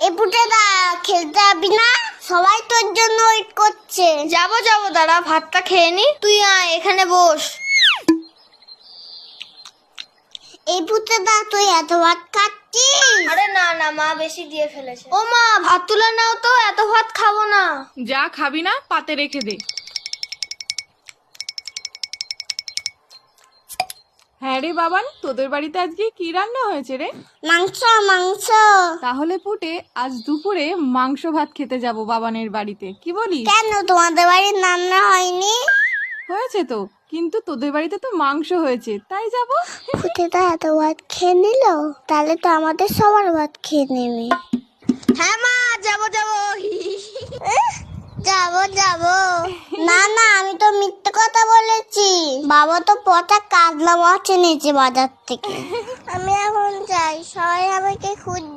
এই পুটেদা খেলতে যাবি না? সবাই তোর জন্য ওয়েট করছে। যাবো দাঁড়া, ভাতটা খেয়ে নি। তুই আয়, এখানে বস। এই পুটেদা তুই এত ভাত খাচ্ছিস? আরে না মা বেশি দিয়ে ফেলেছে। ও মা, ভাত তুলে নাও তো, এত ভাত খাবো না। যা খাবি না পাতে রেখে দে। হ্যাঁ রে বাবান, তোদের বাড়িতে আজকে কি রান্না হয়েছে রে? মাংস মাংস। তাহলে পুটে আজ দুপুরে মাংস ভাত খেতে যাব বাবানের বাড়িতে, কি বলিস? কেন তোমাদের বাড়ির রান্না হয়নি? হয়েছে তো, কিন্তু তোদের বাড়িতে তো মাংস হয়েছে, তাই যাব। পুটেদা এত ভাত খেয়ে নিল, তাহলে তো আমাদের সবার ভাত খেয়ে নেবে। হ্যাঁ মা, যাবো যাবো। না আমি তো মিথ্যে কথা বলেছি। বাবা তো পচা কাজলা মাছ এনেছে বাজার থেকে। আমি এখন যাই, সবাই আমাকে খুঁজছে।